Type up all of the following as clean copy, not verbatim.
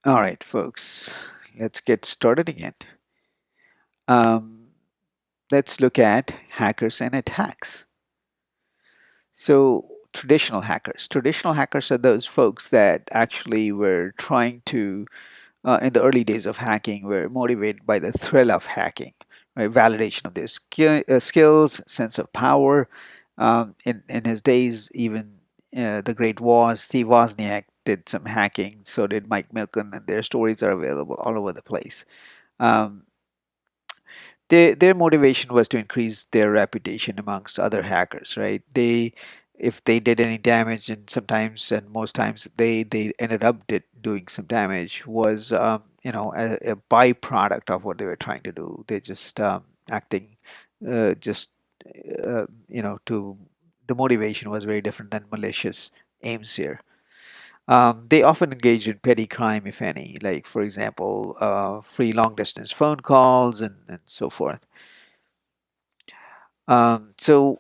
All right, folks, let's get started again. Um, let's look at hackers and attacks. So, traditional hackers are those folks that actually were trying to, in the early days of hacking, were motivated by the thrill of hacking, right? Validation of their skills, sense of power. In his days, even the great Steve Wozniak did some hacking, so did Mike Milken, and their stories are available all over the place. Um, their motivation was to increase their reputation amongst other hackers, right? If they did any damage, and sometimes and most times they ended up doing some damage, was a byproduct of what they were trying to do. They're just acting just to the motivation was very different than malicious aims here. They often engage in petty crime, if any, like, for example, free long distance phone calls and so forth. So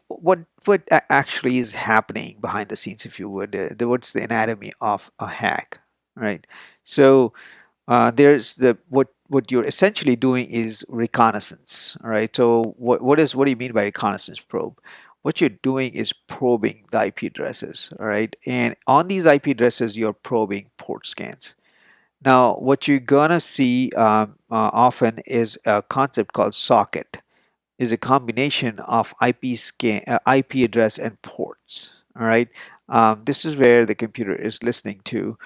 actually is happening behind the scenes, if you would? What's the anatomy of a hack, right? So there's the what you're essentially doing is reconnaissance, all right? So what do you mean by reconnaissance probe? What you're doing is probing the IP addresses, all right? And on these IP addresses, you're probing port scans. Now, what you're gonna see often is a concept called socket, is a combination of IP address and ports. All right, this is where the computer is listening to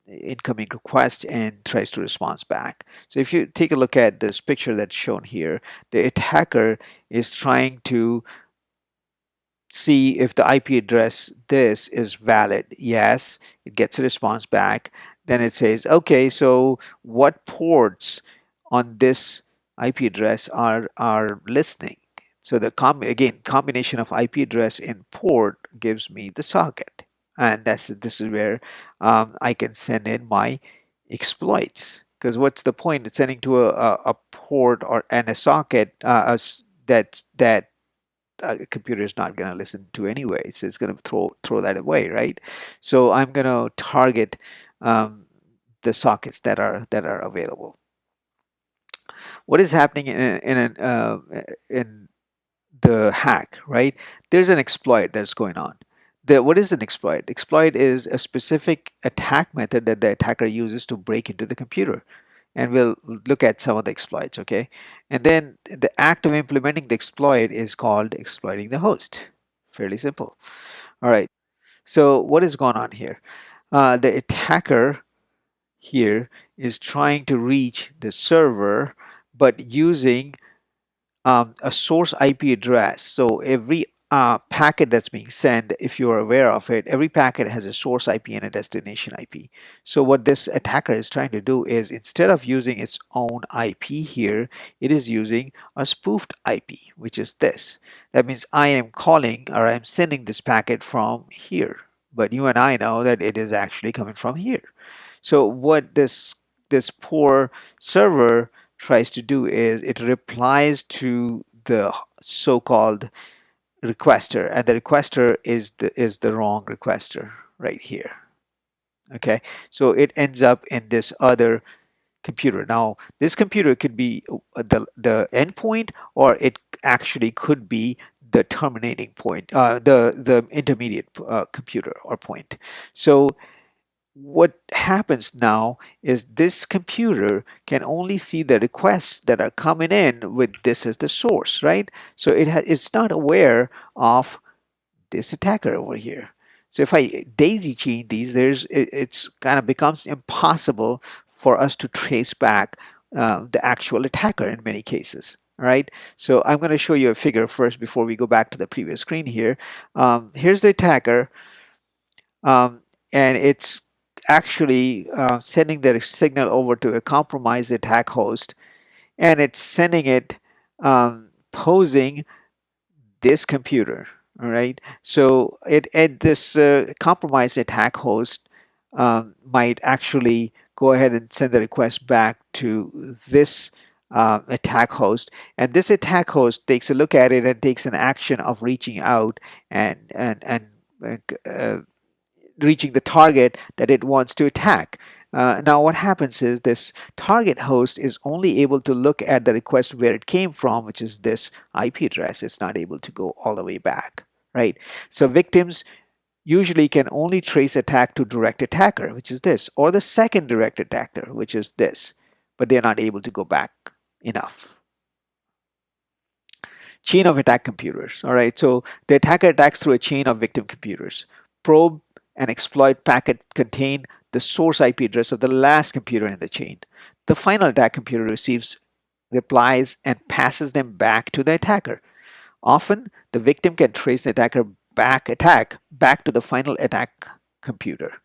incoming requests and tries to respond back. So if you take a look at this picture that's shown here, the attacker is trying to see if the IP address this is valid. Yes, it gets a response back. Then it says, okay, so what ports on this IP address are listening? So the combination of IP address and port gives me the socket, and this is where I can send in my exploits. Because what's the point of sending to a port or and a socket that a computer is not going to listen to anyway. So it's going to throw that away, right? So I'm going to target um, the sockets that are available. What is happening in the hack, right? There's an exploit that's going on. What is an exploit? Exploit is a specific attack method that the attacker uses to break into the computer. And we'll look at some of the exploits, okay? And then the act of implementing the exploit is called exploiting the host. Fairly simple. All right. So what is going on here? The attacker here is trying to reach the server, but using a source IP address. So every packet that's being sent, if you're aware of it, every packet has a source IP and a destination IP. So what this attacker is trying to do is, instead of using its own IP here, it is using a spoofed IP, which is this. That means I am calling, or I'm sending this packet from here, but you and I know that it is actually coming from here. So what this poor server tries to do is it replies to the so-called requester, and the requester is the wrong requester right here. Okay, so it ends up in this other computer. Now this computer could be the endpoint, or it actually could be the terminating point, the intermediate computer or point. So what happens now is this computer can only see the requests that are coming in with this as the source, right? So it's not aware of this attacker over here. So if I daisy chain these, it's kind of becomes impossible for us to trace back the actual attacker in many cases. Right. So I'm going to show you a figure first before we go back to the previous screen here. Here's the attacker, um, and it's actually sending the signal over to a compromised attack host, and it's sending it posing this computer. All right, so this compromised attack host might actually go ahead and send the request back to this attack host, and this attack host takes a look at it and takes an action of reaching out and reaching the target that it wants to attack. Now, what happens is this target host is only able to look at the request where it came from, which is this IP address. It's not able to go all the way back, right? So victims usually can only trace attack to direct attacker, which is this, or the second direct attacker, which is this, but they're not able to go back enough. Chain of attack computers. All right, so the attacker attacks through a chain of victim computers. Probe and exploit packet contain the source IP address of the last computer in the chain. The final attack computer receives replies and passes them back to the attacker. Often, the victim can trace the attack back to the final attack computer,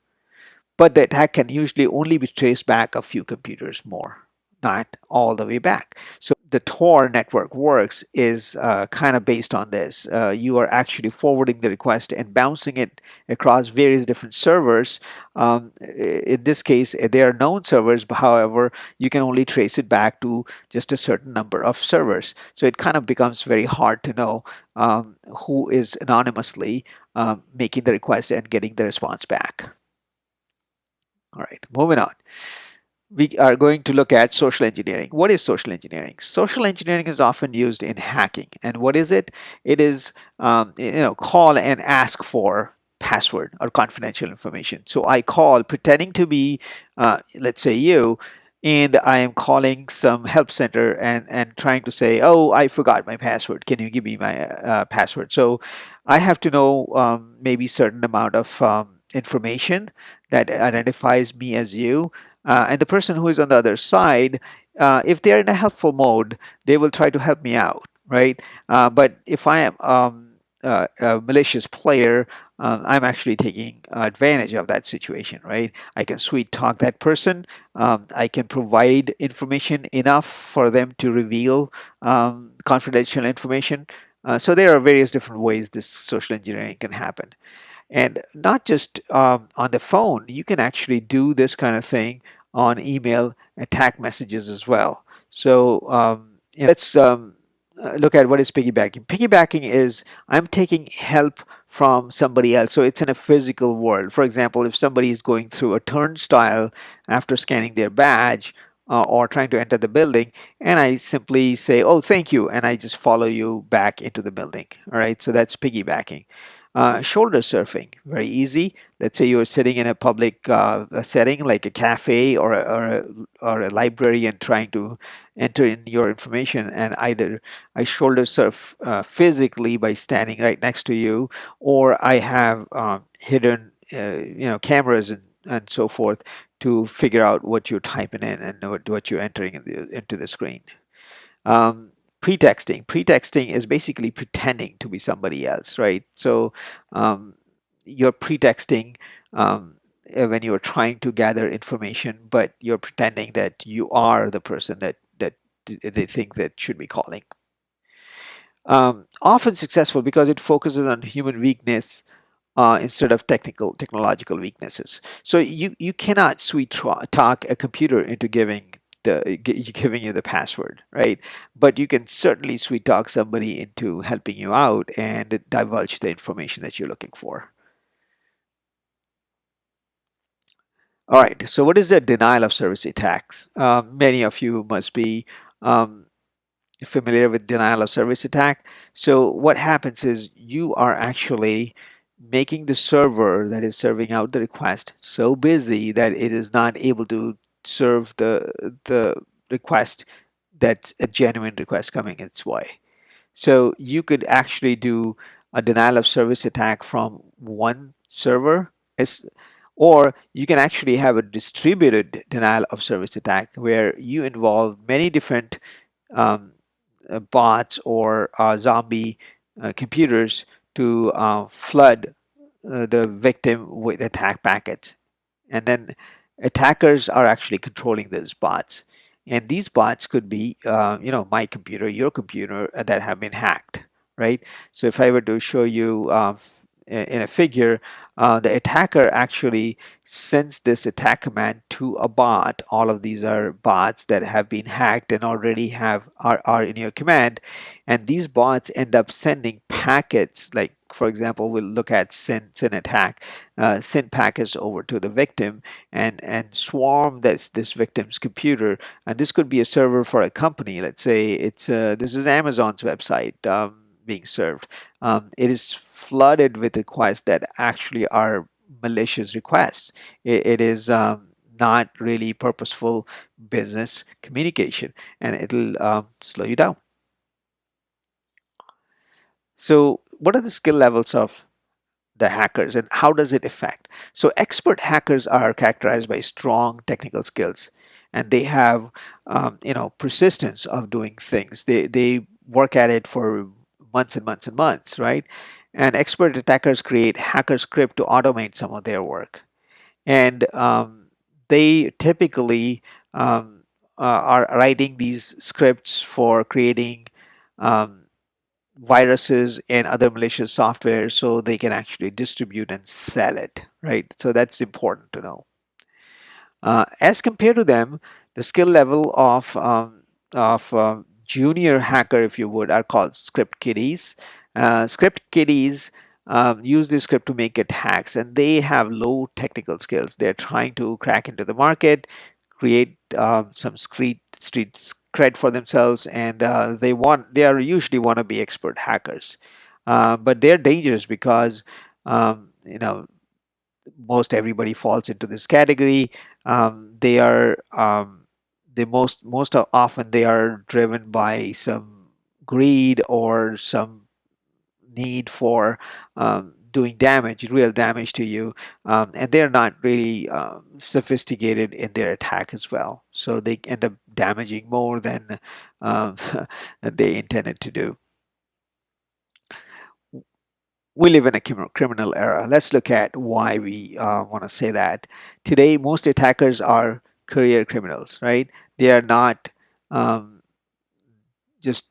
but the attack can usually only be traced back a few computers more, not all the way back. So the Tor network works is kind of based on this. You are actually forwarding the request and bouncing it across various different servers. In this case, they are known servers, but however, you can only trace it back to just a certain number of servers. So it kind of becomes very hard to know who is anonymously making the request and getting the response back. All right, moving on. We are going to look at social engineering. What is social engineering? Social engineering is often used in hacking. And what is it? It is, call and ask for password or confidential information. So I call pretending to be, let's say you, and I am calling some help center and trying to say, oh, I forgot my password. Can you give me my password? So I have to know maybe certain amount of information that identifies me as you. And the person who is on the other side, if they're in a helpful mode, they will try to help me out, right? But if I am a malicious player, I'm actually taking advantage of that situation, right? I can sweet talk that person. I can provide information enough for them to reveal confidential information. So there are various different ways this social engineering can happen. And not just on the phone, you can actually do this kind of thing on email attack messages as well. So let's look at what is piggybacking. Piggybacking is I'm taking help from somebody else. So it's in a physical world. For example, if somebody is going through a turnstile after scanning their badge, or trying to enter the building, and I simply say, oh, thank you, and I just follow you back into the building. All right, so that's piggybacking. Shoulder surfing, very easy. Let's say you're sitting in a public setting like a cafe or a library and trying to enter in your information, and either I shoulder surf physically by standing right next to you, or I have hidden cameras and so forth to figure out what you're typing in and what you're entering into the screen. Pretexting is basically pretending to be somebody else, right? So you're pretexting when you're trying to gather information, but you're pretending that you are the person that they think that should be calling. Often successful because it focuses on human weakness instead of technological weaknesses. So you cannot sweet talk a computer into giving you the password, right? But you can certainly sweet talk somebody into helping you out and divulge the information that you're looking for. All right. So what is a denial of service attacks? Many of you must be um, familiar with denial of service attack. So what happens is you are actually making the server that is serving out the request so busy that it is not able to serve the request that's a genuine request coming its way. So you could actually do a denial of service attack from one server, or you can actually have a distributed denial of service attack where you involve many different um, bots or zombie computers to flood the victim with attack packets. And then attackers are actually controlling those bots. And these bots could be, my computer, your computer that have been hacked, right? So if I were to show you in a figure, the attacker actually sends this attack command to a bot. All of these are bots that have been hacked and already are in your command. And these bots end up sending packets like for example, will look at SYN attack, SYN packets over to the victim and swarm this victim's computer. And this could be a server for a company. Let's say this is Amazon's website being served. It is flooded with requests that actually are malicious requests. It is not really purposeful business communication, and it'll slow you down. So, what are the skill levels of the hackers and how does it affect? So, expert hackers are characterized by strong technical skills, and they have persistence of doing things. They work at it for months and months and months, right? And expert attackers create hacker script to automate some of their work, and they typically are writing these scripts for creating um, viruses and other malicious software so they can actually distribute and sell it, right? So that's important to know. As compared to them, the skill level of junior hacker, if you would, are called script kiddies. Script kiddies use this script to make attacks, and they have low technical skills. They're trying to crack into the market, create some street cred for themselves, and they are usually want to be expert hackers, but they're dangerous because most everybody falls into this category. They are they most often they are driven by some greed or some need for doing damage, real damage to you, and they're not really sophisticated in their attack as well. So they end up damaging more than um, they intended to do. We live in a criminal era. Let's look at why we want to say that. Today, most attackers are career criminals, right? They are not um, just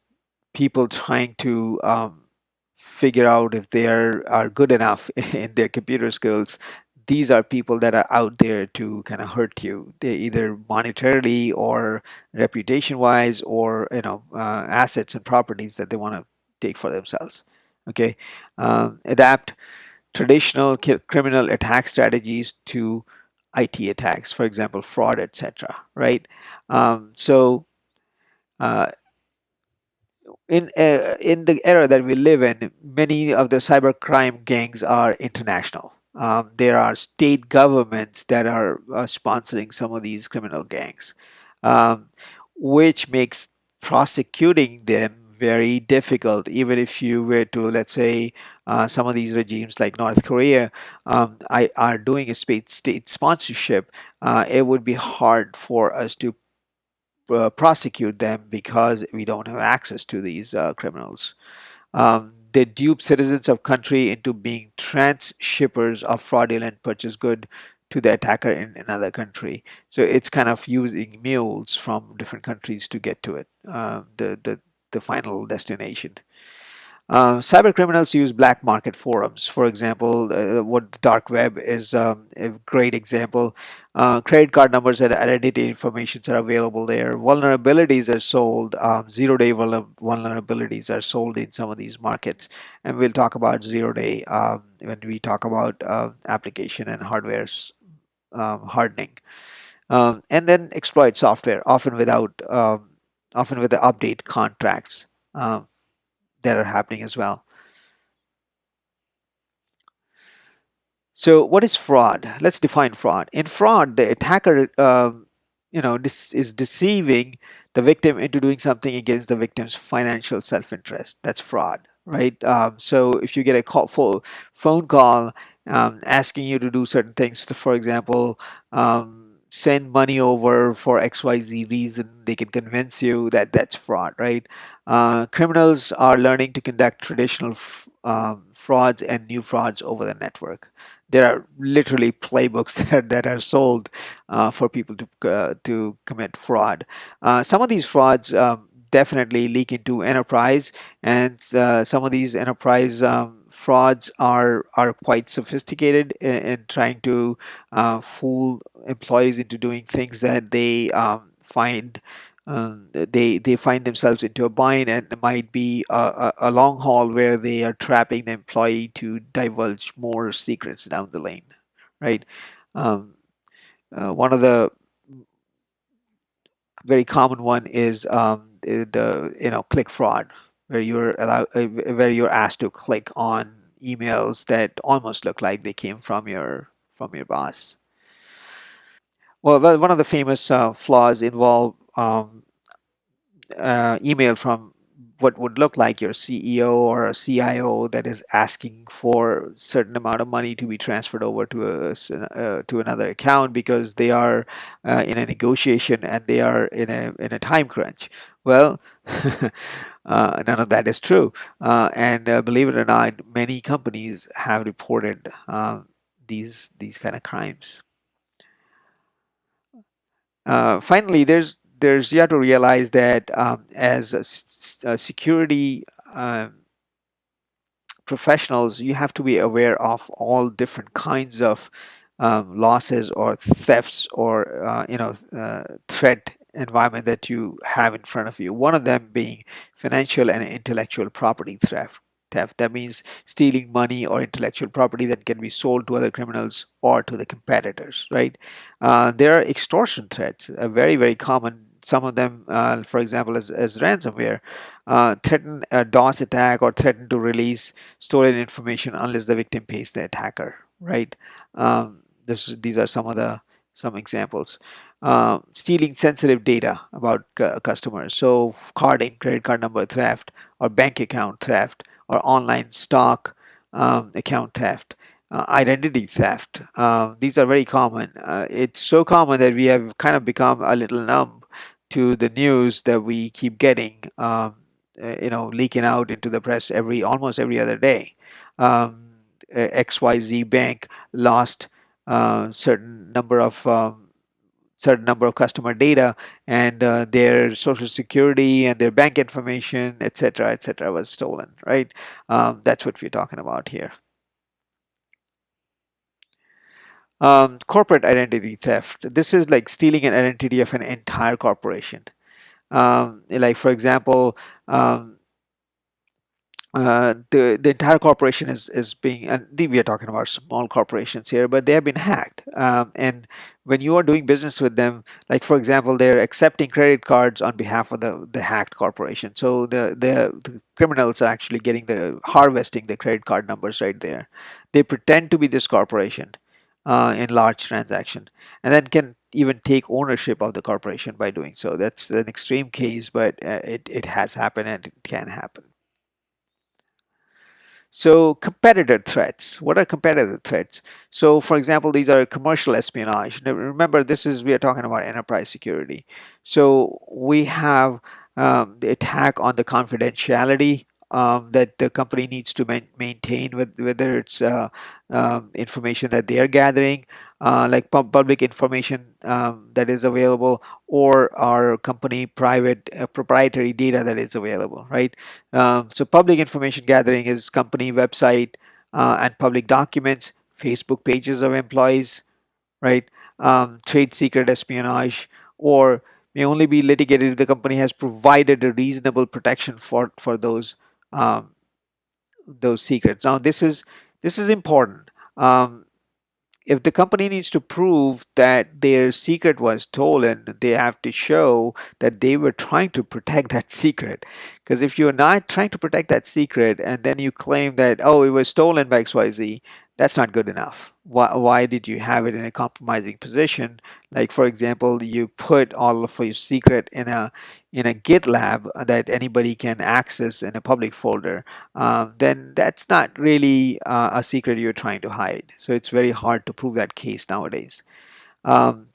people trying to figure out if they are good enough in their computer skills. These are people that are out there to kind of hurt you. They either monetarily or reputation wise or assets and properties that they want to take for themselves. Okay, adapt traditional criminal attack strategies to IT attacks, for example, fraud, etc. Right? So uh, in the era that we live in, many of the cybercrime gangs are international. There are state governments that are sponsoring some of these criminal gangs, um, which makes prosecuting them very difficult. Even if you were to, let's say, some of these regimes like North Korea are doing a state sponsorship, it would be hard for us to prosecute them because we don't have access to these criminals. They dupe citizens of country into being transshippers of fraudulent purchase good to the attacker in another country. So it's kind of using mules from different countries to get to it, the final destination. Cyber criminals use black market forums. For example, what the dark web is a great example. Credit card numbers and identity information are available there. Vulnerabilities are sold. Zero-day vulnerabilities are sold in some of these markets, and we'll talk about zero-day when we talk about application and hardware hardening. And then exploit software, often with the update contracts. That are happening as well. So, what is fraud? Let's define fraud. In fraud, the attacker, this is deceiving the victim into doing something against the victim's financial self-interest. That's fraud, right? So, if you get a phone call asking you to do certain things, for example, send money over for XYZ reason, they can convince you that that's fraud, right? Criminals are learning to conduct traditional frauds and new frauds over the network. There are literally playbooks that are sold for people to commit fraud. Some of these frauds definitely leak into enterprise, and some of these enterprise frauds are quite sophisticated in trying to fool employees into doing things that they find They find themselves into a bind, and it might be a long haul where they are trapping the employee to divulge more secrets down the lane, right? Um, One of the very common one is the click fraud, where where you're asked to click on emails that almost look like they came from your boss. Well, one of the famous flaws involve email from what would look like your CEO or a CIO that is asking for certain amount of money to be transferred over to to another account because they are in a negotiation and they are in a time crunch. Well, none of that is true, and believe it or not, many companies have reported these kind of crimes. Finally, there's you have to realize that as a security professionals, you have to be aware of all different kinds of losses or thefts or threat environment that you have in front of you. One of them being financial and intellectual property theft. That means stealing money or intellectual property that can be sold to other criminals or to the competitors, right? There are extortion threats, very, very common. Some of them, for example, as ransomware, threaten a DOS attack or threaten to release stolen information unless the victim pays the attacker, right? These are some examples. Stealing sensitive data about customers, so card and credit card number theft, or bank account theft, or online stock account theft. Identity theft. These are very common. It's so common that we have kind of become a little numb to the news that we keep getting. Leaking out into the press almost every other day. XYZ bank lost certain number of customer data, and their social security and their bank information, etc., was stolen. Right? That's what we're talking about here. Corporate identity theft. This is like stealing an identity of an entire corporation. Like for example, the entire corporation is being, and we are talking about small corporations here, but they have been hacked. And when you are doing business with them, like for example, they're accepting credit cards on behalf of the hacked corporation. So the criminals are actually getting the harvesting the credit card numbers right there. They pretend to be this corporation in large transaction, and then can even take ownership of the corporation by doing so. That's an extreme case, but it has happened and it can happen. So competitor threats. What are competitor threats? So for example, these are commercial espionage. Now, remember, we are talking about enterprise security. So we have the attack on the confidentiality that the company needs to maintain, with whether it's information that they are gathering, like public information that is available, or our company private proprietary data that is available, right? So public information gathering is company website and public documents, Facebook pages of employees, right? Trade secret espionage, or may only be litigated if the company has provided a reasonable protection for those secrets. Now, this is important. If the company needs to prove that their secret was stolen, they have to show that they were trying to protect that secret. Because if you're not trying to protect that secret and then you claim that, oh, it was stolen by XYZ, that's not good enough. Why did you have it in a compromising position? Like, for example, you put all of your secret in a GitLab that anybody can access in a public folder, then that's not really a secret you're trying to hide. So it's very hard to prove that case nowadays.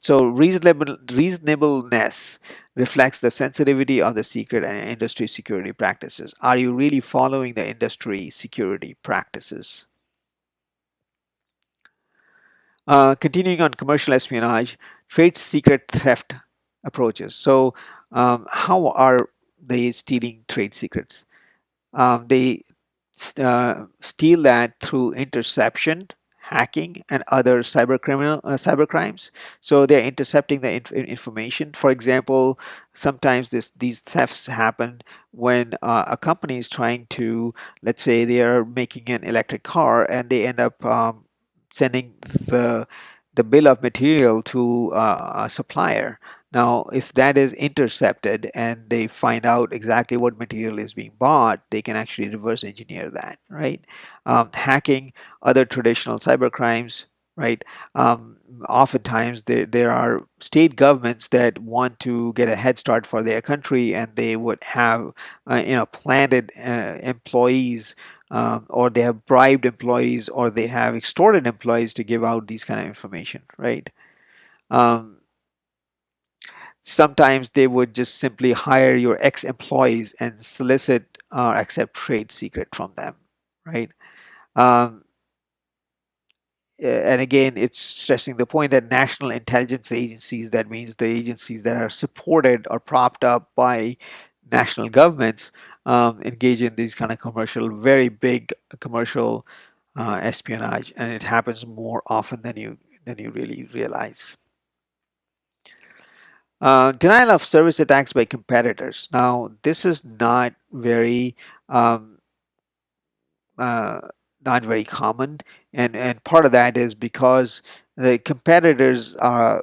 So reasonableness reflects the sensitivity of the secret and industry security practices. Are you really following the industry security practices? Continuing on commercial espionage, trade secret theft approaches. So, how are they stealing trade secrets? They steal that through interception, hacking and other cyber crimes. So they're intercepting the information. For example, sometimes these thefts happen when a company is trying to, let's say, they are making an electric car and they end up sending the bill of material to a supplier. Now, if that is intercepted and they find out exactly what material is being bought, they can actually reverse engineer that, right? Hacking, other traditional cyber crimes, right? Oftentimes, there are state governments that want to get a head start for their country, and they would have, planted employees, or they have bribed employees, or they have extorted employees to give out these kind of information, right? Um, Sometimes they would just simply hire your ex-employees and solicit or accept trade secret from them, right? Um, and again, it's stressing the point that national intelligence agencies, that means the agencies that are supported or propped up by national governments, engage in these kind of very big commercial espionage, and it happens more often than you really realize. Denial of service attacks by competitors. Now, this is um, uh, not very common, and part of that is because the competitors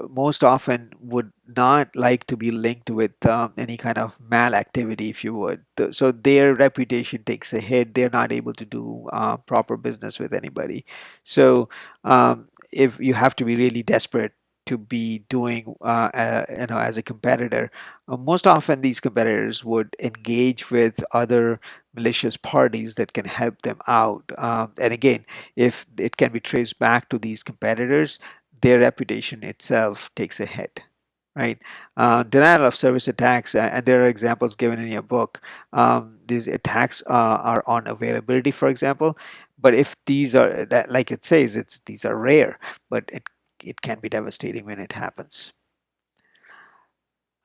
most often would not like to be linked with any kind of mal activity, if you would. So their reputation takes a hit. They're not able to do proper business with anybody. So if you have to be really desperate to be doing, as a competitor, most often these competitors would engage with other malicious parties that can help them out. And again, if it can be traced back to these competitors, their reputation itself takes a hit. Right? Denial of service attacks, and there are examples given in your book. These attacks are on availability, for example. But if these are, that, like it says, these are rare, but it can be devastating when it happens.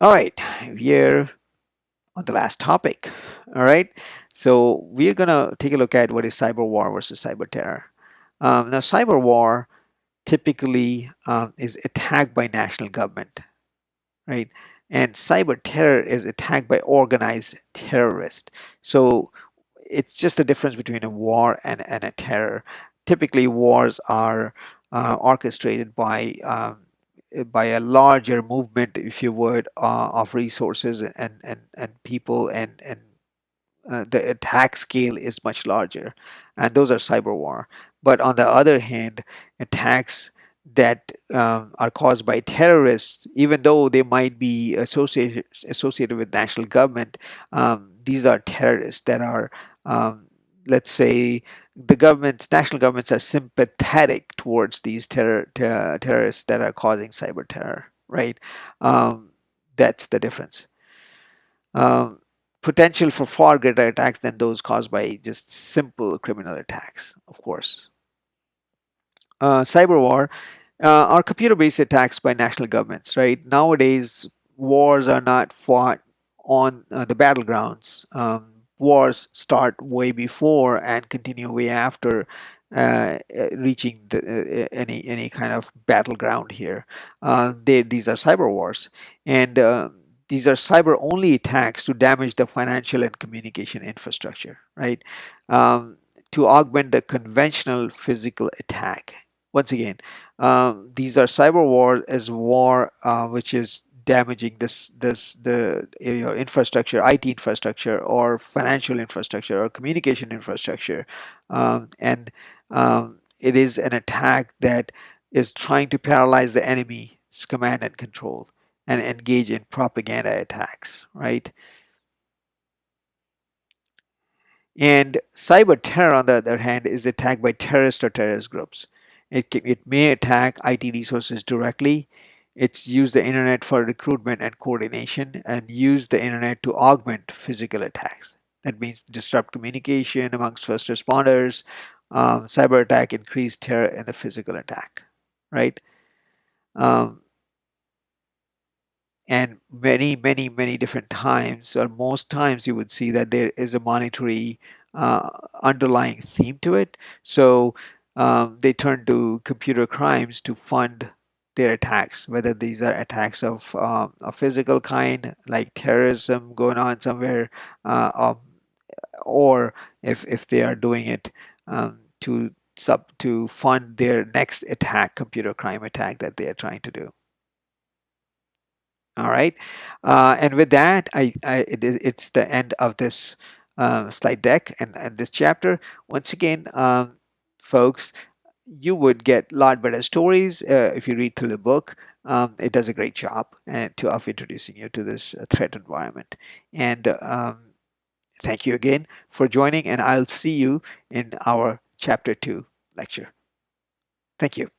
All right, we're on the last topic. All right. So we're going to take a look at what is cyber war versus cyber terror. Now, cyber war typically is attacked by national government, right? And cyber terror is attacked by organized terrorists. So it's just the difference between a war and a terror. Typically, wars are orchestrated by a larger movement, if you would, of resources and people, and the attack scale is much larger, and those are cyber war. But on the other hand, attacks that are caused by terrorists, even though they might be associated with national government, these are terrorists that are, um, let's say, national governments are sympathetic towards these terrorists that are causing cyber terror, right? Um, that's the difference. um, Potential for far greater attacks than those caused by just simple criminal attacks, of course. Cyber war are computer-based attacks by national governments, right? Nowadays, wars are not fought on the battlegrounds. Wars start way before and continue way after reaching any kind of battleground here. These are cyber wars, and these are cyber-only attacks to damage the financial and communication infrastructure, right? Um, to augment the conventional physical attack. Once again, these are cyber war as war which is damaging the infrastructure, IT infrastructure, or financial infrastructure, or communication infrastructure, and it is an attack that is trying to paralyze the enemy's command and control and engage in propaganda attacks, right? And cyber terror, on the other hand, is attacked by terrorists or terrorist groups. It may attack IT resources directly. It's use the internet for recruitment and coordination, and use the internet to augment physical attacks. That means disrupt communication amongst first responders. Cyber attack increase terror in the physical attack, right? Um, and many different times, or most times, you would see that there is a monetary uh, underlying theme to it. So they turn to computer crimes to fund their attacks, whether these are attacks of a physical kind, like terrorism going on somewhere, or if they are doing it to fund their next attack, computer crime attack that they are trying to do. All right. And with that, it's the end of this slide deck and this chapter. Once again, folks, you would get a lot better stories if you read through the book. It does a great job of introducing you to this threat environment. And thank you again for joining, and I'll see you in our chapter 2 lecture. Thank you.